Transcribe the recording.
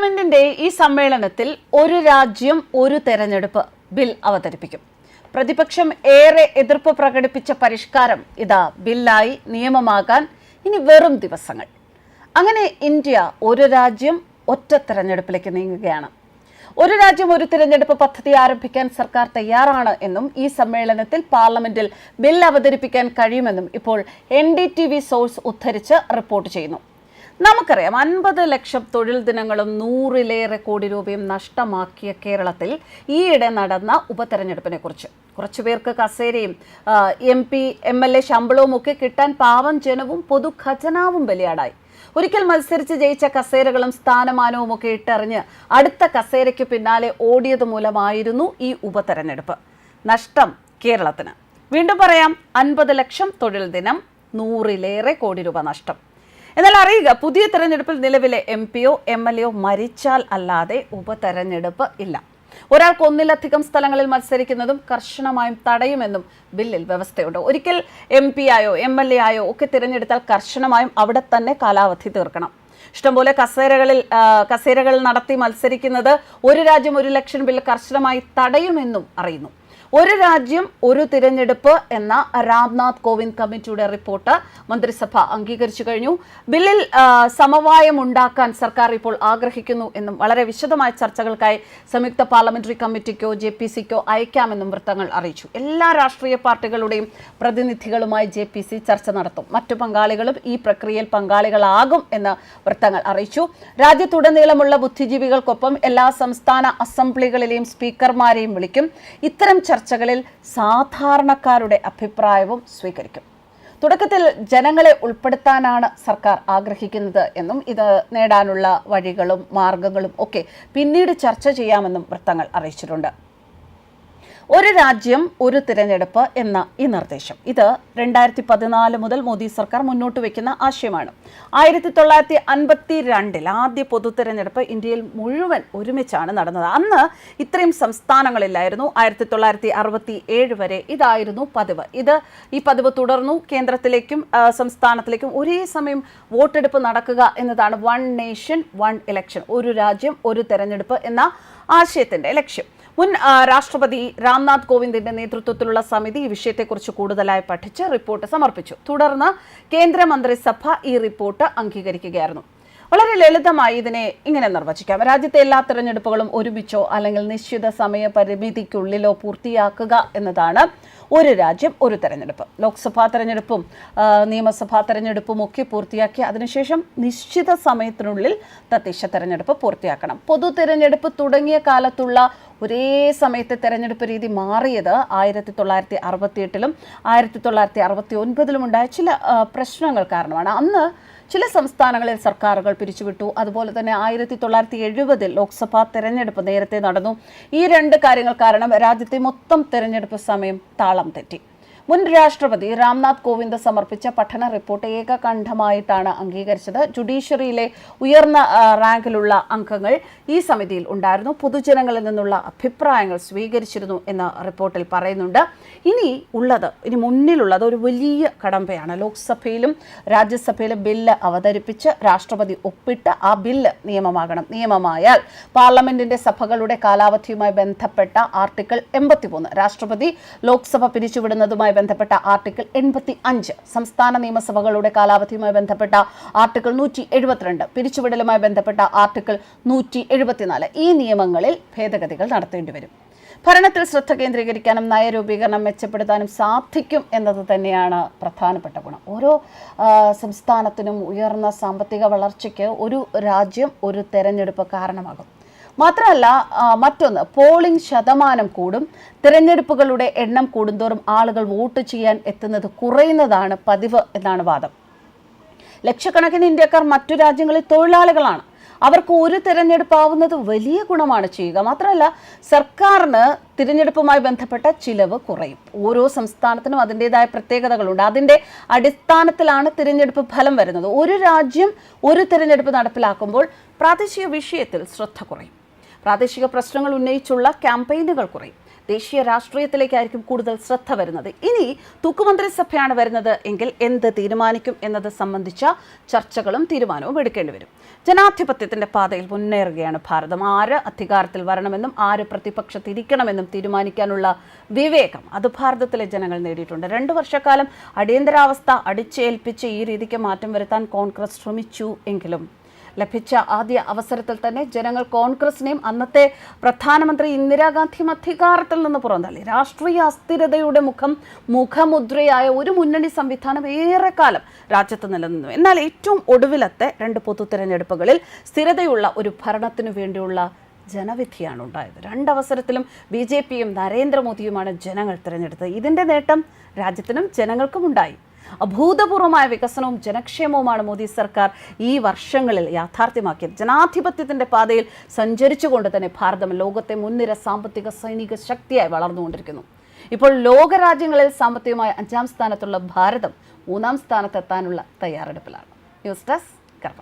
പാർലമെന്റിന്റെ ഈ സമ്മേളനത്തിൽ ഒരു രാജ്യം ഒരു തെരഞ്ഞെടുപ്പ് ബിൽ അവതരിപ്പിക്കും. പ്രതിപക്ഷം ഏറെ എതിർപ്പ് പ്രകടിപ്പിച്ച പരിഷ്കാരം ഇതാ ബില്ലായി നിയമമാകാൻ ഇനി വെറും ദിവസങ്ങൾ. അങ്ങനെ ഇന്ത്യ ഒരു രാജ്യം ഒറ്റ തെരഞ്ഞെടുപ്പിലേക്ക് നീങ്ങുകയാണ്. ഒരു രാജ്യം ഒരു തിരഞ്ഞെടുപ്പ് പദ്ധതി ആരംഭിക്കാൻ സർക്കാർ തയ്യാറാണ് എന്നും ഈ സമ്മേളനത്തിൽ പാർലമെന്റിൽ ബിൽ അവതരിപ്പിക്കാൻ കഴിയുമെന്നും ഇപ്പോൾ NDTV സോഴ്സ് ഉദ്ധരിച്ച് റിപ്പോർട്ട് ചെയ്യുന്നു. നമുക്കറിയാം, 50 ലക്ഷം തൊഴിൽ ദിനങ്ങളും 100-ലേറെ കോടി രൂപയും നഷ്ടമാക്കിയ കേരളത്തിൽ ഈയിടെ നടന്ന ഉപതെരഞ്ഞെടുപ്പിനെ കുറിച്ച്. കുറച്ചുപേർക്ക് കസേരയും MP MLA ശമ്പളവും ഒക്കെ കിട്ടാൻ പാവം ജനവും പൊതുഖജനാവും ബലിയാടായി. ഒരിക്കൽ മത്സരിച്ച് ജയിച്ച കസേരകളും സ്ഥാനമാനവും ഒക്കെ ഇട്ടെറിഞ്ഞ് അടുത്ത കസേരയ്ക്ക് പിന്നാലെ ഓടിയത് മൂലമായിരുന്നു ഈ ഉപതെരഞ്ഞെടുപ്പ്. നഷ്ടം കേരളത്തിന്. വീണ്ടും പറയാം, 50 ലക്ഷം തൊഴിൽ ദിനം, 100-ലേറെ കോടി രൂപ നഷ്ടം. എന്നാൽ അറിയുക, പുതിയ തെരഞ്ഞെടുപ്പിൽ നിലവിലെ MPയോ MLAയോ മരിച്ചാൽ അല്ലാതെ ഉപതെരഞ്ഞെടുപ്പ് ഇല്ല. ഒരാൾക്ക് ഒന്നിലധികം സ്ഥലങ്ങളിൽ മത്സരിക്കുന്നതും കർശനമായും തടയുമെന്നും ബില്ലിൽ വ്യവസ്ഥയുണ്ട്. ഒരിക്കൽ MP ആയോ MLA ആയോ ഒക്കെ തിരഞ്ഞെടുത്താൽ കർശനമായും അവിടെ തന്നെ കാലാവധി തീർക്കണം. ഇഷ്ടംപോലെ കസേരകൾ നടത്തി മത്സരിക്കുന്നത് ഒരു രാജ്യം ഒരു ഇലക്ഷൻ ബില്ല് കർശനമായി തടയുമെന്നും അറിയുന്നു. ഒരു രാജ്യം ഒരു തിരഞ്ഞെടുപ്പ് എന്ന രാംനാഥ് കോവിന്ദ് കമ്മിറ്റിയുടെ റിപ്പോർട്ട് മന്ത്രിസഭ അംഗീകരിച്ചു കഴിഞ്ഞു. ബില്ലിൽ സമവായം ഉണ്ടാക്കാൻ സർക്കാർ ഇപ്പോൾ ആഗ്രഹിക്കുന്നു എന്നും വളരെ വിശദമായ ചർച്ചകൾക്കായി സംയുക്ത പാർലമെന്ററി കമ്മിറ്റിക്കോ JPCക്കോ അയക്കാമെന്നും വൃത്തങ്ങൾ അറിയിച്ചു. എല്ലാ രാഷ്ട്രീയ പാർട്ടികളുടെയും പ്രതിനിധികളുമായി JPC ചർച്ച നടത്തും. മറ്റു പങ്കാളികളും ഈ പ്രക്രിയയിൽ പങ്കാളികളാകും എന്ന് വൃത്തങ്ങൾ അറിയിച്ചു. രാജ്യത്തുടനീളമുള്ള ബുദ്ധിജീവികൾക്കൊപ്പം എല്ലാ സംസ്ഥാന അസംബ്ലികളിലെയും സ്പീക്കർമാരെയും വിളിക്കും. ഇത്തരം ചർച്ചകളിൽ സാധാരണക്കാരുടെ അഭിപ്രായവും സ്വീകരിക്കും. തുടക്കത്തിൽ ജനങ്ങളെ ഉൾപ്പെടുത്താനാണ് സർക്കാർ ആഗ്രഹിക്കുന്നത് എന്നും ഇത് നേടാനുള്ള വഴികളും മാർഗങ്ങളും ഒക്കെ പിന്നീട് ചർച്ച ചെയ്യാമെന്നും വൃത്തങ്ങൾ അറിയിച്ചിട്ടുണ്ട്. ഒരു രാജ്യം ഒരു തിരഞ്ഞെടുപ്പ് എന്ന ഈ നിർദ്ദേശം ഇത് 2014 മുതൽ മോദി സർക്കാർ മുന്നോട്ട് വയ്ക്കുന്ന ആശയമാണ്. 1952 ആദ്യ പൊതു തിരഞ്ഞെടുപ്പ് ഇന്ത്യയിൽ മുഴുവൻ ഒരുമിച്ചാണ് നടന്നത്. അന്ന് ഇത്രയും സംസ്ഥാനങ്ങളില്ലായിരുന്നു. 1967 വരെ ഇതായിരുന്നു പതിവ്. ഈ പതിവ് തുടർന്നു. കേന്ദ്രത്തിലേക്കും സംസ്ഥാനത്തിലേക്കും ഒരേ സമയം വോട്ടെടുപ്പ് നടക്കുക എന്നതാണ് വൺ നേഷൻ വൺ ഇലക്ഷൻ, ഒരു രാജ്യം ഒരു തെരഞ്ഞെടുപ്പ് എന്ന ആശയത്തിന്റെ ലക്ഷ്യം. മുൻ രാഷ്ട്രപതി രാംനാഥ് കോവിന്ദിന്റെ നേതൃത്വത്തിലുള്ള സമിതി ഈ വിഷയത്തെക്കുറിച്ച് കൂടുതലായി പഠിച്ച് റിപ്പോർട്ട് സമർപ്പിച്ചു. തുടർന്ന് കേന്ദ്രമന്ത്രിസഭ ഈ റിപ്പോർട്ട് അംഗീകരിക്കുകയായിരുന്നു. വളരെ ലളിതമായി ഇതിനെ ഇങ്ങനെ നിർവചിക്കാം: രാജ്യത്തെ എല്ലാ തിരഞ്ഞെടുപ്പുകളും ഒരുമിച്ചോ അല്ലെങ്കിൽ നിശ്ചിത സമയ പരിമിതിക്കുള്ളിലോ പൂർത്തിയാക്കുക എന്നതാണ് ഒരു രാജ്യം ഒരു തെരഞ്ഞെടുപ്പ്. ലോക്സഭാ തെരഞ്ഞെടുപ്പും നിയമസഭാ തെരഞ്ഞെടുപ്പും ഒക്കെ പൂർത്തിയാക്കി അതിനുശേഷം നിശ്ചിത സമയത്തിനുള്ളിൽ തദ്ദേശ തെരഞ്ഞെടുപ്പ് പൂർത്തിയാക്കണം. പൊതു തെരഞ്ഞെടുപ്പ് തുടങ്ങിയ കാലത്തുള്ള ഒരേ സമയത്തെ തെരഞ്ഞെടുപ്പ് രീതി മാറിയത് 1968-ലും 1969-ലും ഉണ്ടായ ചില പ്രശ്നങ്ങൾ കാരണമാണ്. അന്ന് ചില സംസ്ഥാനങ്ങളിൽ സർക്കാരുകൾ പിരിച്ചുവിട്ടു. അതുപോലെ തന്നെ 1970-ൽ ലോക്സഭാ തെരഞ്ഞെടുപ്പ് നേരത്തെ നടന്നു. ഈ രണ്ട് കാര്യങ്ങൾ കാരണം രാജ്യത്തെ മൊത്തം തെരഞ്ഞെടുപ്പ് സമയം താളം തെറ്റി. മുൻ രാഷ്ട്രപതി രാംനാഥ് കോവിന്ദ് സമർപ്പിച്ച പഠന റിപ്പോർട്ട് ഏകകണ്ഠമായിട്ടാണ് അംഗീകരിച്ചത്. ജുഡീഷ്യറിയിലെ ഉയർന്ന റാങ്കിലുള്ള അംഗങ്ങൾ ഈ സമിതിയിൽ ഉണ്ടായിരുന്നു. പൊതുജനങ്ങളിൽ നിന്നുള്ള അഭിപ്രായങ്ങൾ സ്വീകരിച്ചിരുന്നു എന്ന് റിപ്പോർട്ടിൽ പറയുന്നുണ്ട്. ഇനി മുന്നിലുള്ളത് ഒരു വലിയ കടമ്പയാണ്. ലോക്സഭയിലും രാജ്യസഭയിലും ബില്ല് അവതരിപ്പിച്ച് രാഷ്ട്രപതി ഒപ്പിട്ട് ആ ബില്ല് നിയമമാകണം. നിയമമായാൽ പാർലമെന്റിന്റെ സഭകളുടെ കാലാവധിയുമായി ബന്ധപ്പെട്ട ആർട്ടിക്കിൾ 83, രാഷ്ട്രപതി ലോക്സഭ പിരിച്ചുവിടുന്നതുമായി ബന്ധപ്പെട്ട ആർട്ടിക്കിൾ 85, സംസ്ഥാന നിയമസഭകളുടെ കാലാവധിയുമായി ബന്ധപ്പെട്ട ആർട്ടിക്കിൾ 172, പിരിച്ചുവിടലുമായി ബന്ധപ്പെട്ട ആർട്ടിക്കിൾ 174, ഈ നിയമങ്ങളിൽ ഭേദഗതികൾ നടത്തേണ്ടി വരും. ഭരണത്തിൽ ശ്രദ്ധ കേന്ദ്രീകരിക്കാനും നയരൂപീകരണം മെച്ചപ്പെടുത്താനും സാധിക്കും എന്നത് തന്നെയാണ് പ്രധാനപ്പെട്ട ഗുണം. ഓരോ സംസ്ഥാനത്തിനും ഉയർന്ന സാമ്പത്തിക വളർച്ചയ്ക്ക് ഒരു രാജ്യം ഒരു തെരഞ്ഞെടുപ്പ് കാരണമാകും. മാത്രമല്ല, മറ്റൊന്ന്, പോളിംഗ് ശതമാനം കൂടും. തിരഞ്ഞെടുപ്പുകളുടെ എണ്ണം കൂടുന്തോറും ആളുകൾ വോട്ട് ചെയ്യാൻ എത്തുന്നത് കുറയുന്നതാണ് പതിവ് എന്നാണ് വാദം. ലക്ഷക്കണക്കിന് ഇന്ത്യക്കാർ മറ്റു രാജ്യങ്ങളിൽ തൊഴിലാളികളാണ്. അവർക്ക് ഒരു തിരഞ്ഞെടുപ്പാവുന്നത് വലിയ ഗുണമാണ് ചെയ്യുക. മാത്രമല്ല, സർക്കാരിന് തിരഞ്ഞെടുപ്പുമായി ബന്ധപ്പെട്ട ചിലവ് കുറയും. ഓരോ സംസ്ഥാനത്തിനും അതിൻ്റെതായ പ്രത്യേകതകളുണ്ട്. അതിൻ്റെ അടിസ്ഥാനത്തിലാണ് തിരഞ്ഞെടുപ്പ് ഫലം വരുന്നത്. ഒരു രാജ്യം ഒരു തിരഞ്ഞെടുപ്പ് നടപ്പിലാക്കുമ്പോൾ പ്രാദേശിക വിഷയത്തിൽ ശ്രദ്ധ കുറയും. പ്രാദേശിക പ്രശ്നങ്ങൾ ഉന്നയിച്ചുള്ള ക്യാമ്പയിനുകൾ കുറയും. ദേശീയ രാഷ്ട്രീയത്തിലേക്കായിരിക്കും കൂടുതൽ ശ്രദ്ധ വരുന്നത്. ഇനി തൂക്കുമന്ത്രിസഭയാണ് വരുന്നത് എങ്കിൽ എന്ത് തീരുമാനിക്കും എന്നത് സംബന്ധിച്ച ചർച്ചകളും തീരുമാനവും എടുക്കേണ്ടി വരും. ജനാധിപത്യത്തിന്റെ പാതയിൽ മുന്നേറുകയാണ് ഭാരതം. ആര് അധികാരത്തിൽ വരണമെന്നും ആര് പ്രതിപക്ഷത്തിരിക്കണമെന്നും തീരുമാനിക്കാനുള്ള വിവേകം അത് ഭാരതത്തിലെ ജനങ്ങൾ നേടിയിട്ടുണ്ട്. 2 വർഷക്കാലം അടിയന്തരാവസ്ഥ അടിച്ചേൽപ്പിച്ച് ഈ രീതിക്ക് മാറ്റം വരുത്താൻ കോൺഗ്രസ് ശ്രമിച്ചു എങ്കിലും ലഭിച്ച ആദ്യ അവസരത്തിൽ തന്നെ ജനങ്ങൾ കോൺഗ്രസിനെയും അന്നത്തെ പ്രധാനമന്ത്രി ഇന്ദിരാഗാന്ധിയും അധികാരത്തിൽ നിന്ന് പുറന്തള്ളി. രാഷ്ട്രീയ അസ്ഥിരതയുടെ മുഖമുദ്രയായ ഒരു മുന്നണി സംവിധാനം ഏറെക്കാലം രാജ്യത്ത് നിലനിന്നു. എന്നാൽ ഏറ്റവും ഒടുവിലത്തെ 2 പൊതു തെരഞ്ഞെടുപ്പുകളിൽ സ്ഥിരതയുള്ള ഒരു ഭരണത്തിനു വേണ്ടിയുള്ള ജനവിധിയാണ് ഉണ്ടായത്. 2 അവസരത്തിലും BJPയും നരേന്ദ്രമോദിയുമാണ് ജനങ്ങൾ തിരഞ്ഞെടുത്തത്. ഇതിൻ്റെ നേട്ടം രാജ്യത്തിനും ജനങ്ങൾക്കും ഉണ്ടായി. അഭൂതപൂർവമായ വികസനവും ജനക്ഷേമവുമാണ് മോദി സർക്കാർ ഈ വർഷങ്ങളിൽ യാഥാർത്ഥ്യമാക്കിയത്. ജനാധിപത്യത്തിന്റെ പാതയിൽ സഞ്ചരിച്ചുകൊണ്ട് തന്നെ ഭാരതം ലോകത്തെ മുൻനിര സാമ്പത്തിക സൈനിക ശക്തിയായി വളർന്നുകൊണ്ടിരിക്കുന്നു. ഇപ്പോൾ ലോകരാജ്യങ്ങളിൽ സാമ്പത്തികമായി 5ാം സ്ഥാനത്തുള്ള ഭാരതം 3ാം സ്ഥാനത്തെത്താനുള്ള തയ്യാറെടുപ്പിലാണ്. ന്യൂസ് ഡെസ്ക് കർമ്മ.